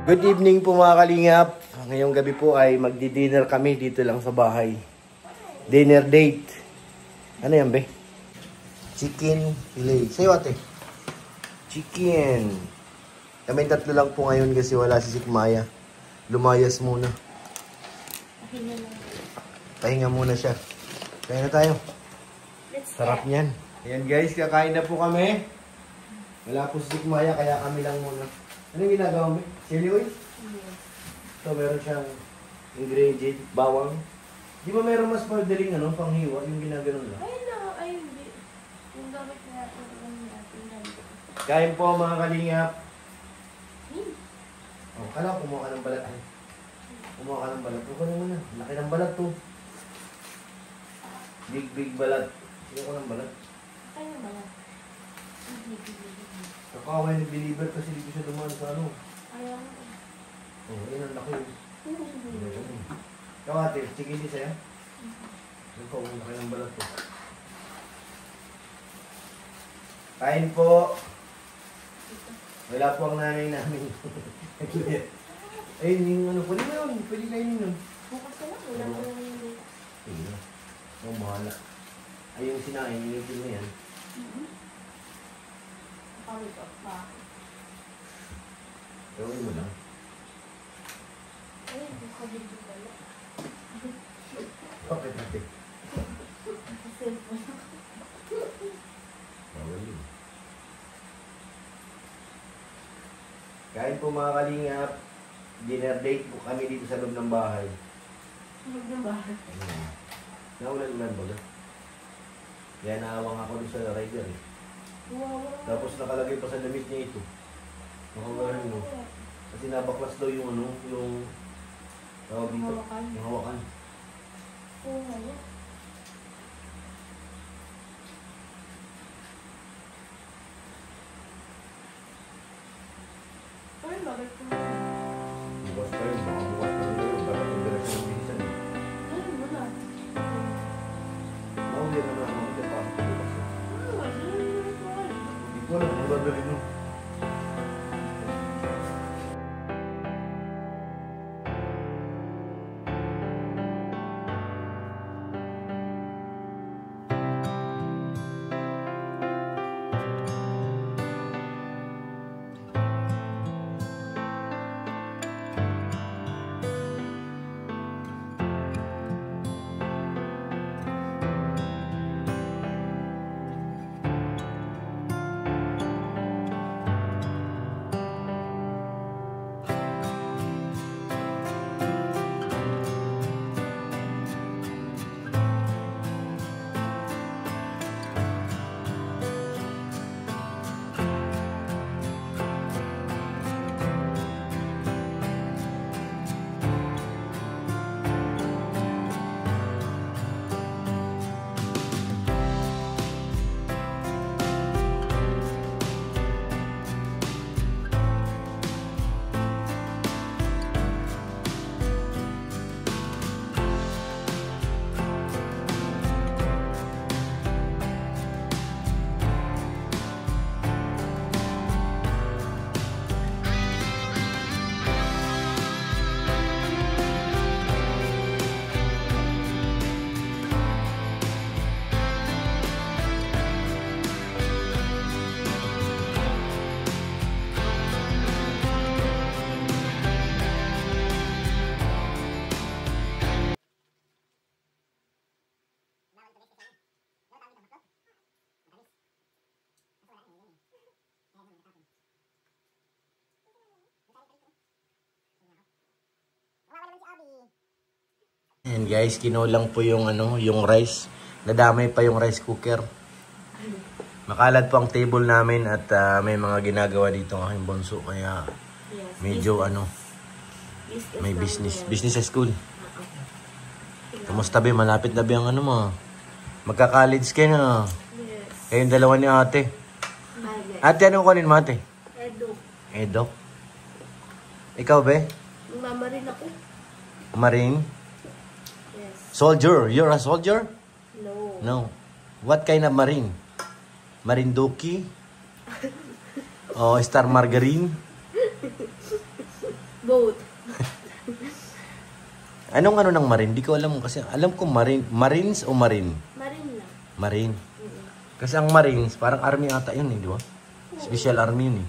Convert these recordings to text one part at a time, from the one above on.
Good evening po mga kalingap. Ngayong gabi po ay magdi-dinner kami dito lang sa bahay. Dinner date. Ano yan, be? Chicken fillet. Sa'yo, ate. Chicken. Kami tatlo lang po ngayon kasi wala si Sikmaya. Lumayas muna. Pahinga muna siya. Kaya na tayo. Sarap niyan. Ayan guys, kakain na po kami. Wala po si Sikmaya kaya kami lang muna. Anong ginagawa mo? Chili oil? So, meron siyang ingredient, bawang. Di ba meron mas madaling panghiwa, yung ginaganon lang? Ay, hindi. Yung gamit na natin. Kain po mga kalingap. Oh, kala ko kumuha ka ng balat. Kumuha ka ng balat. Huwag ka naman na. Laki ng balat to. Big balat. Sige ko ng balat. Ano ba yan? Kakaway nag-deliver kasi dito siya dumaan sa ano. Ayaw mo. Oh, yun ang laki. Ikaw ate, chicken di sa'yo? Ikaw, ang laki ng balat to. Kain po. Wala po ang nanay namin. Ay, yung ano, pwede na yun. Pwede kainin yun. Bukas ka lang. Wala ko lang yung data. Sige. Ang mahala. Ay, yung sinain, initin mo yan. Pakawit off pa. Gawin mo lang. Ay, hindi ko dito pala. Bakit natin? Cellphone. Bawal yun. Kain po mga kalingap. Dinner date po kami dito sa loob ng bahay. Huwag na ba? Naulan-ulan ba? Kaya naawang ako doon sa rider eh. Wow. Tapos nakalagay pa sa damit niya ito. Nakagarin mo. Kasi nabaklas daw yung yung tawag dito. Hawakan. Yung hawakan. Oo nga yan. Ay, bakit ko na? Bukas pa yun. Baka bukas pa rin yun. Dapat yung direksyon ng bilisan eh. Ay, wala. Mauli naman ako. Hindi pa ako bukas. Hindi ko alam kung dadalhin mo. Ayan guys, kinulang po yung yung rice. Nadamay pa yung rice cooker. Makalat po ang table namin at may mga ginagawa dito ng aking bunso kaya medyo may business sa school. Kumusta ba? Malapit na ba ang mo? Magka-college kayo na. Yes. Kayong dalawa ni ate. Ate, anong kunin mo ate? Edo. Ikaw be? Mama rin ako. Marine? Yes. Soldier. You're a soldier? No. No. What kind of marine? Marinduki? O Star Margarine? Both. Anong ano ng Marine? Di ko alam kasi alam ko Marine. Marines o Marine? Marine lang. Marine. Kasi ang Marines, parang army ata yun eh, di ba? Special army yun eh.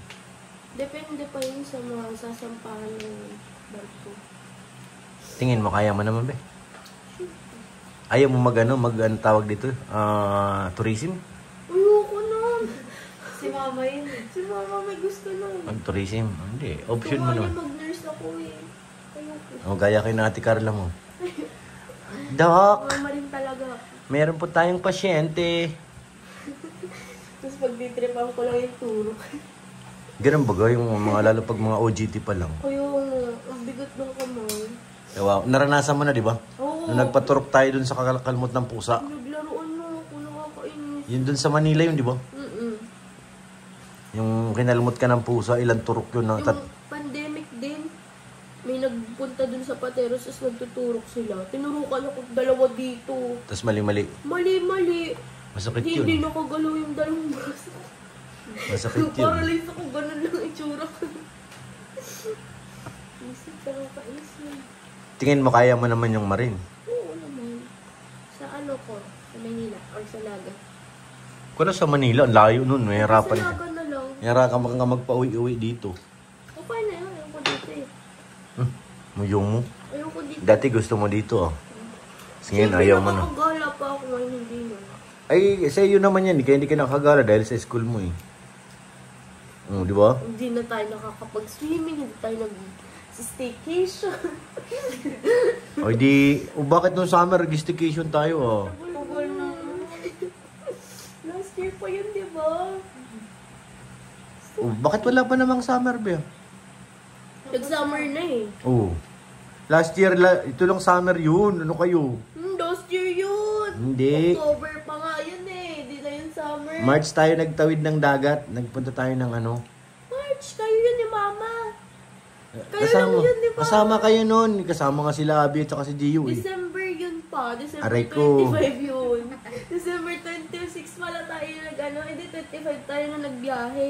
Depende pa yun sa mga sasampahan ng barko. Tingin mo, kaya mo naman ba? Ayaw mo ano tawag dito? Tourism? Ayoko nun. Si mama yun eh. Si mama may gusto nun. Mag-tourism? Hindi. Option mo naman. Mag-nurse ako eh. Ayoko. O, gaya kay na Ate Carla mo. Doc! Mama rin talaga. Meron po tayong pasyente. Tapos pag-tripan ko lang yung turo. Ganun ba yung mga lalo pag mga OGT pa lang? Ayun, ang bigat ng kamay. Wow. Naranasan mo na, di ba? Oo. Nung nagpaturok tayo dun sa kalmot ng pusa. Naglaruan na ako, nakakainis. Yun dun sa Manila yun, di ba? Mm-mm. Yung kinalmot ka ng pusa, ilang turok yun. Yung pandemic din, may nagpunta dun sa Pateros, tapos nagtuturok sila. Tinurukan ako dalawa dito. Tapos mali-mali. Mali-mali. Masakit Hindi yun. nakagalaw yung dalawang braso. Masakit yun. Paralyze ako, ganun lang itsura ko. Isip, nakakaisip. Tingin mo, kaya mo naman yung Marine. Oo naman. Sa ano ko, sa Manila, or sa Laga. Kung sa Manila, ang layo nun. May harapan. Sa Laga na lang. May harapan ka magpa-uwi-uwi dito. Okay na yun, ayoko dito eh. Muyong mo. Ayoko dito. Dati gusto mo dito, Sige, ayaw mo na. Nakakagala pa ako ngayon, hindi na. Ay, sa iyo naman yan. Kaya hindi ka nakagala dahil sa school mo eh. Di ba? Hindi na tayo nakakapag-swimming, hindi tayo nag-staycation. Bakit nung summer staycation tayo Tagal na. Last year pa yun, di ba? Bakit wala pa namang summer ba? Nag-summer na eh. Last year, ito lang summer yun. Ano kayo? Last year yun. Hindi. October pa nga yun eh. Hindi na yun summer. March tayo nagtawid ng dagat. Nagpunta tayo ng ano. March, kayo yun ni Mama. Kayo lang yun, di ba? Kasama kayo nun. Kasama nga sila Abby at saka si Gio eh. December yun pa. December Aray ko. 25 yun. December 26 pala tayo hindi 25 tayo na nagbiyahe.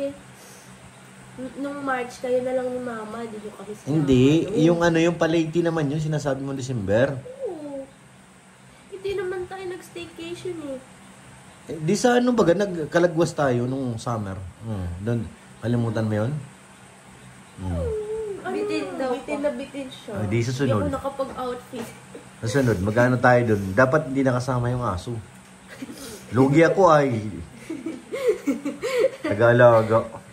Nung March, kayo na lang ni Mama. Di nyo kami sinama. Hindi. Yung Palate naman yun. Sinasabi mo December. Oo. Hindi naman tayo nag-staycation eh. Di sa ano baga, nagkalagwas tayo nung summer. Doon. Kalimutan mo yun? Bitin daw. Bitin na bitin siya. Di susunod. Hindi ako nakapag-outfit. Susunod, magkano tayo doon? Dapat hindi nakasama yung aso. Lugi ako ay. Tagalaga.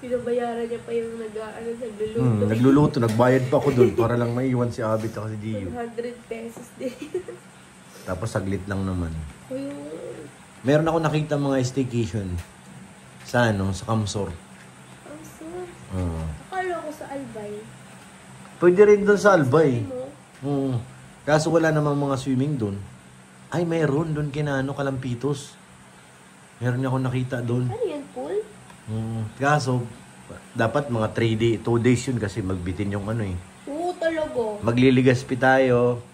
Pinabayaran niya pa yung nagluluto. Nagluluto. Nagbayad pa ako doon para lang maiwan si Abby at si Gio. 100 pesos din. Tapos saglit lang naman. Ayun. Meron ako nakita mga staycation sa Kamsor. Kamsor? Oo. Akala ko sa Albay. Pwede rin doon sa Albay. Ano? Kaso wala namang mga swimming doon. Ay, mayroon doon kina Kalampitos. Meron ako nakita doon. Ano yan, pool? Kaso, dapat mga 2 days yun kasi magbitin yung ano eh. Oo, talaga. Magliligaspi tayo.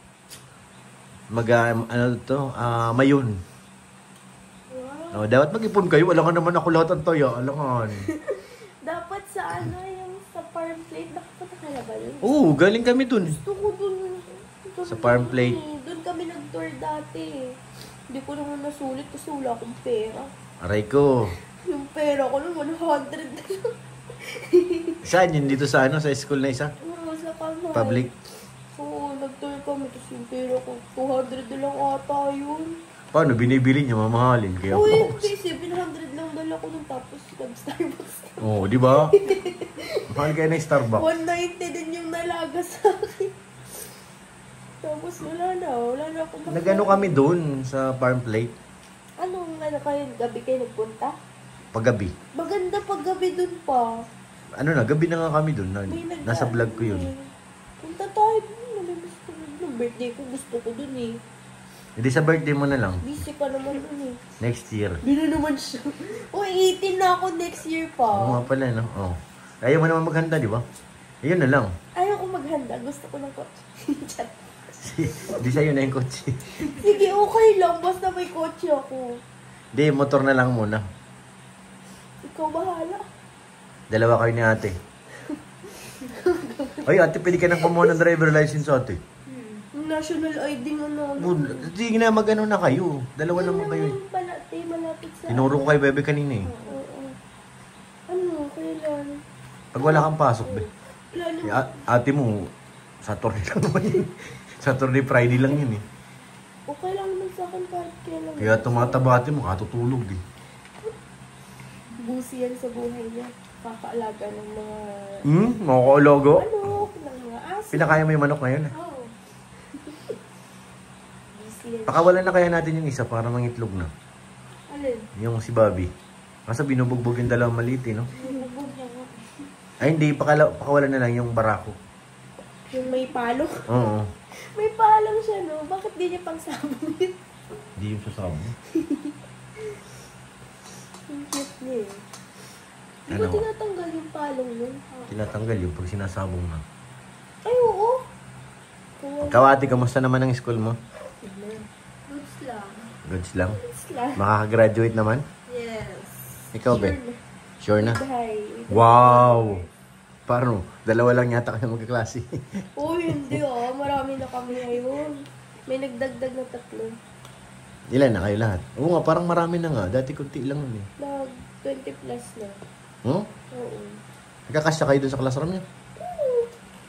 Mayon. Wow. Dapat mag-ipon kayo. Alangan naman ako lahat ang toya. Alangan. Dapat sa yung sa farm plate. Nakapunta ka na ba yun? Oo, galing kami dun. Gusto ko dun. Sa farm plate. Doon kami nag-tour dati. Hindi ko naman nasulit kasi wala akong pera. Aray ko. Yung pera ko nun, 100 na lang. Saan yun? Dito sa sa school na isa? Oo, sa kamay. Public? Oo, nag-tour kami. Tapos yung pera ko, 200 na lang ata yun. Paano? Binibili niya, mamahalin. Kaya Uy, po. 700 lang dala ko nun. Tapos nag-Starbucks ka. Oo, di ba? Mahal kayo ng Starbucks. 190 din yung nalaga sa akin. Tapos wala na akong makita. Nagano kami doon sa farm plate? Anong kayo, gabi kayo nagpunta? Paggabi. Maganda paggabi dun pa. Gabi na nga kami doon. Nasa vlog ko yun. Punta tayo dun. Nung birthday ko, gusto ko dun eh. Hindi sa birthday mo na lang. Busy ka naman dun eh. Next year. Di na naman siya. Uy, 18 na ako next year pa. Oo nga pala, no? Oo. Ayaw mo naman maghanda, di ba? Ayun na lang. Ayaw ko maghanda. Gusto ko ng kotse. Di sa'yo na yung kotse. Sige, okay lang. Basta may kotse ako. Di, motor na lang muna. Ikaw bahala. Dalawa kayo ni ate. Ay, ate, pwede ka nang kumuha ng driver license, ate. National ID nga namin. Sige na, mag-ano na kayo. Dalawa naman kayo. Malapit sa... Tinuro ko kay Bebe kanina eh. Oo. Ano, kailan? Pag wala kang pasok, be. Plano. Ate mo, Saturday lang naman yun. Saturday, Friday lang yun eh. Okay lang naman sa akin kahit kailan. Kaya tumataba ate mo, katutulog eh. Busi yan sa buhay niya. Kakaalaga ng mga... Makakaalaga? Ano? Ng mga aso. Pinakaya mo yung manok ngayon eh. Oo. Busi yan. Pakawalan na kaya natin yung isa para mangitlog na. Alin? Yung si Bobby. Kasi binubugbog yung dalawang maliit eh, no? Bubog na nga. Ay hindi, pakawalan na lang yung barako. Yung may palo? Oo. May palong siya, no? Bakit di niya pang sabon yun? Hindi yung sasabong. Ang cute niya eh. Di Ano? ba tinatanggal yung palong nun? Tinatanggal yung pag sinasabong na. Ay, oo. Ikaw ate, kamusta naman ang school mo? Goods lang. Goods lang? Goods lang. Makakagraduate naman? Yes. Ikaw, Be? Sure na? Bye. Wow! Parang, dalawa lang yata kayo magkaklase. Oh, hindi oh. Marami na kami ngayon. May nagdagdag na 3. Ilan na kayo lahat? Oo nga, parang marami na nga. Dati kunti lang yun eh. Nag 20 plus na. Hmm? Oo. Nagkakasya kayo dun sa classroom niya?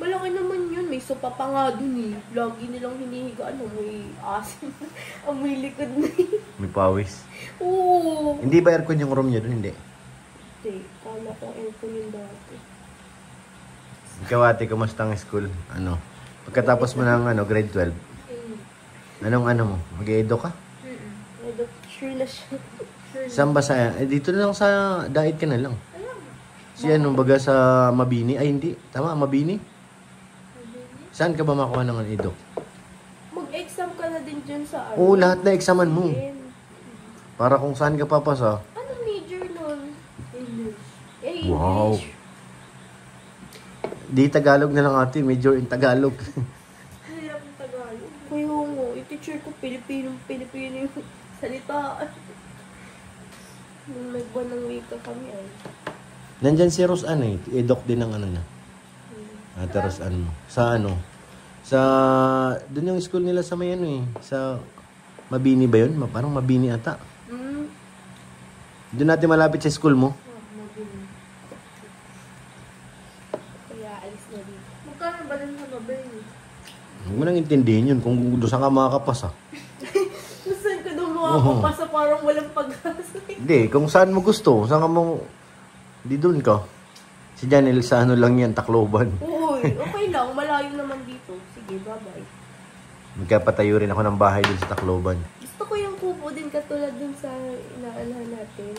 Malaki naman yun. May sopa pa nga dun eh. Lagi nilang hinihigaan. Amoy asin. Amoy likod na eh. May pawis. Oo. Hindi ba aircon yung room niya dun? Hindi. Hindi. Kala ko aircon yung dati. Ikaw ate, kumusta ang school? Ano? Pagkatapos mo ng grade 12, anong mo? Mag-edo ka? Sure na siya. Saan ba sa... dito na lang sa Dait ka na lang. Si baga sa Mabini? Ay, hindi. Tama, Mabini? Saan ka ba makuha ng edok? Mag-exam ka na din dyan sa ano? Oo, lahat na examan mo. Para kung saan ka papasa. Anong major nun? English. Eh, Wow. English. Di Tagalog na lang ate, major in Tagalog. Hirap ng Tagalog. Kaya nga, i-teacher ko Pilipino yung salita. Nung nagbuwan ng wika kami ay. Nandyan si Rose edok din ng niya. Ate Rose mo. Sa Sa, dun yung school nila sa may sa Mabini ba yun? Parang Mabini ata. Doon natin malapit sa school mo. Mabini. Kaya alis na dito. Magkano ba lang sa Mabini? Huwag mo nang intindihin yun kung doon saan ka makakapasa. Kung saan ka daw makakapasa parang walang pag-asa. Hindi, kung saan mo gusto. Saan ka mo... Di doon ka. Si Janel sa lang yan, Tacloban. Uy, okay lang. Malayo naman dito. Sige, bye-bye. Magkapatayo rin ako ng bahay dun sa Tacloban. Gusto ko yung kubo din katulad dun sa inaalahan natin.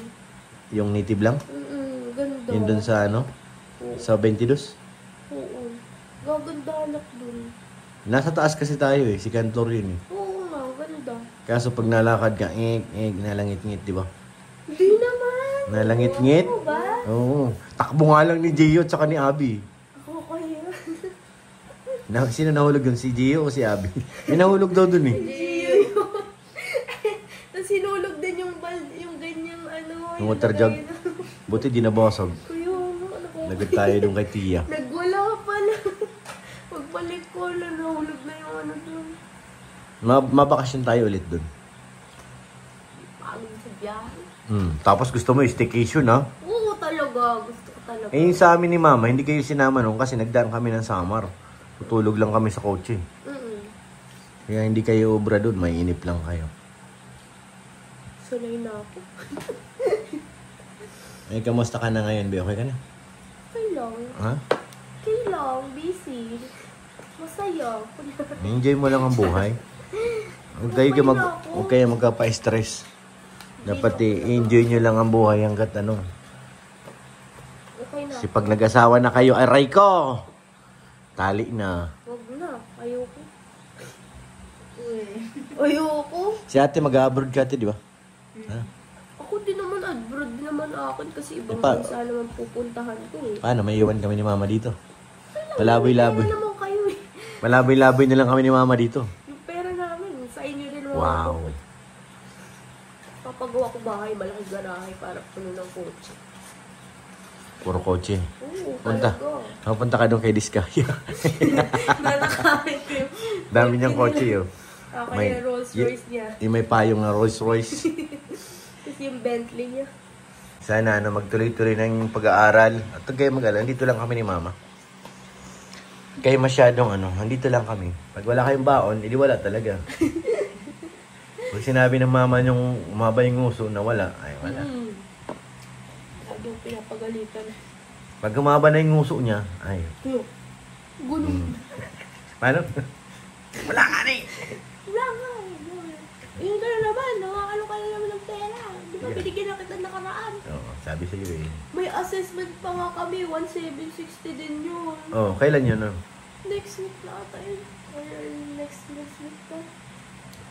Yung native lang? Ganda. Yun dun sa Oo. Sa 22? Oo. Gaganda anak dun. Nasa taas kasi tayo si Cantor yun Oo nga, ganda. Kaso pag nalakad ka, nalangit-ngit, di ba? Hindi naman. Nalangit-ngit? Oo ba? Oo. Takbo nga lang ni Gio at saka ni Abby. Ako kaya. Sino nahulog yun? Si Gio o si Abby? May nahulog daw dun Gio yun. Tapos sinulog din yung ganyang yung water jug. Buti di nabasag. Kuya, ano ko? Lagad tayo dun kay Tia. Nagwala pala. Pagbalik ko na nahulog na yung dun. Mabakasyon tayo ulit dun. Pagod sa biyahe. Tapos gusto mo staycation ha? Oo talaga. Gusto ko talaga. Yung sa amin ni Mama, hindi kayo sinama nung kasi nagdaan kami ng summer. Tutulog lang kami sa kotse. Kaya hindi kayo obra doon, may inip lang kayo. Sanay na ako. Kamusta ka na ngayon, Be? Okay ka na? Okay lang. Ha? Okay lang. Busy. Masaya. Enjoy mo lang ang buhay. Huwag kayo magkapa-stress. Dapat i-enjoy nyo lang ang buhay hanggat Okay na. Kasi pag nag-asawa na kayo, aray ko! Tali na. Huwag na. Ayoko. Ayoko. Si ate mag-abroad ka ate, di ba? Ha? Ako din naman abroad din naman akin kasi ibang Pa- bansa naman pupuntahan ko eh. Paano? May iwan kami ni Mama dito. Palaboy-laboy. Pera naman kayo eh. Palaboy-laboy na lang kami ni Mama dito. Yung pera namin, sa inyo rin naman. Wow. Papagawa ko bahay, malaking garahe para puno ng kotse. Puro kotse. Oo, Punta. talaga. Punta ka doon kay Diskaya. Nanakamit ko yung... Dami niyang kotse yun. Ako yung Rolls Royce niya. Yung may payong na Rolls Royce. Tapos yung Bentley niya. Sana magtuloy-tuloy na yung pag-aaral. At huwag kayo mag-alala, dito lang kami ni Mama. Kayo masyadong andito lang kami. Pag wala kayong baon, edi wala talaga. Pag sinabi ng Mama yung umaba yung nguso na wala, ay wala. Lagi yung pinapagalitan. Pag umaba na yung nguso niya, ay. Gunong. Paano? Wala nga ni! Wala nga. Yung gano'n naman, nakakalo ka na naman ng pera. Di ba binigyan na kita nakaraan? Oo, sabi sa'yo eh. May assessment pa nga kami, 1,760 din yun. Oo, kailan yun? Next week na ata yun. Or next week pa.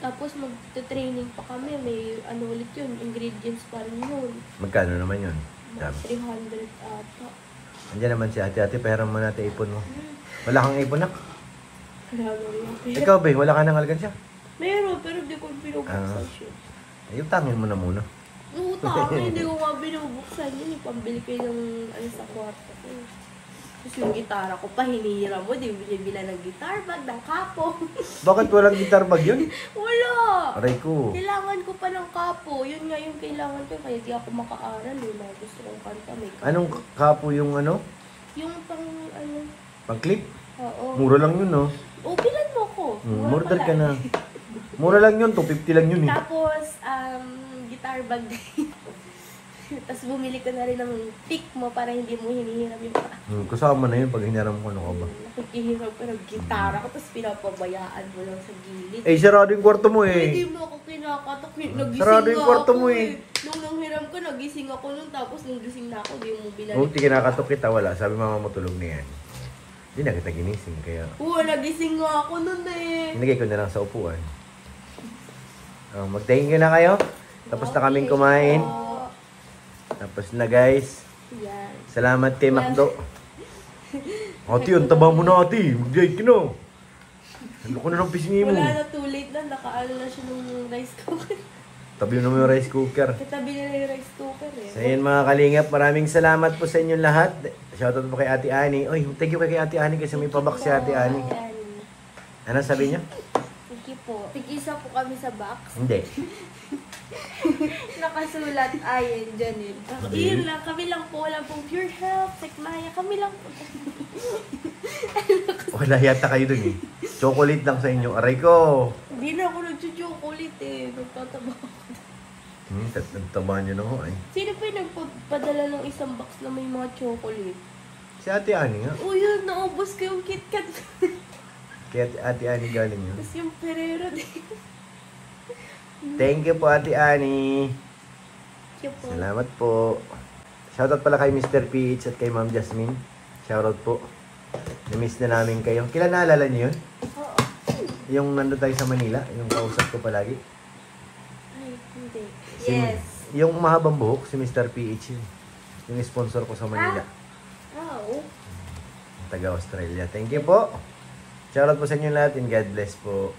Tapos mag-training pa kami, may ulit yun, ingredients pa rin yun. Magkano naman yun? Mga Sabi. 300 ata. Andiyan naman si ate. Pera mo natin ipon mo. Wala kang ipon na. Wala na rin. Ikaw ba, wala ka nang alkansya? Meron, pero di ko binubuksan siya. Ay, utangin mo na muna. Utang, hindi ko nga binubuksan yun. Pambili ko ng sa kwarto ko. Tapos yung gitara ko pa, hinihira mo. Di binibila ng guitar bag, ng kapo. Bakit walang guitar bag yun? Wala! Aray ko. Kailangan ko pa ng kapo. Yun nga yung kailangan ko. Kaya di ako makaaral. Yung mga gusto kong kanta, may kapo. Anong kapo yung Yung pang pang-clip? Oo. Mura lang yun, no? O, bilan mo ko. Murder ka na. Mura lang yun, 250 lang yun eh. Tapos, guitar bag din. Tapos bumili ko na rin ng pick mo para hindi mo hinihiram yung Kasama na yun pag hinaram ko, ano ka ba? nakikihiram ko ng gitara ko, tapos pinapabayaan mo lang sa gilid. Eh, sarado yung kwarto mo Hindi eh. mo ako kinakatok. Nagising Sarado yung nga kwarto ako mo eh. Nung nanghiram ko, nagising ako nun. Tapos nung gising na ako, di mo binalik. Buti kinakatok kita, wala. Sabi Mama mo tulog na yan. Hindi na kita ginising, kaya Oo, nagising nga ako nun eh. nilagay ko na lang sa upuan. Mag-thank you na kayo. Tapos na kaming kumain. Tapos na guys. Yan. Salamat kay Macdo. Ate, ang taba mo na ate. Mag-diet ka na. Ano ko na ng pisngi mo. Wala na, too late na. Nakaano na siya nung rice cooker. Tabi mo yung rice cooker. Katabi na yung rice cooker eh. So yun mga kalingap, maraming salamat po sa inyong lahat. Shoutout po kay Ate Ani. Oy, thank you kay Ate Ani kasi may pabak si Ate Ani. Ano sabi niya? Thank you po. Tig-isa po kami sa box. Hindi. Nakasulat, ayun, dyan yun. Yun lang, kami lang po, wala pong Pure Health, Tekmaya, kami lang po. Wala yata kayo dun eh. Chocolate lang sa inyo. Aray ko. Hindi na ako nag-chocolate eh, nagtataba ako. Nagtaba niyo na ho ay. Sino pa yung nagpadala ng isang box na may mga chocolate? Si Ate Ani nga. Oh yun, naubos ko yung KitKat. Kaya Ate Ani galing yun. Tapos yung Ferrero din. Thank you po Ate Ani. Thank you po. Salamat po. Shoutout pala kay Mr. PH at kay Ma'am Jasmine. Shoutout po. Na-miss na namin kayo. Kailan naalala niyo yun? Oo. Yung nandun tayo sa Manila, yung kausap ko palagi. Ay, hindi. Si, Yes. yung mahabang buhok, si Mr. PH yun. Yung sponsor ko sa Manila. Oo. Taga Australia. Thank you po. Shoutout po sa inyo lahat and God bless po.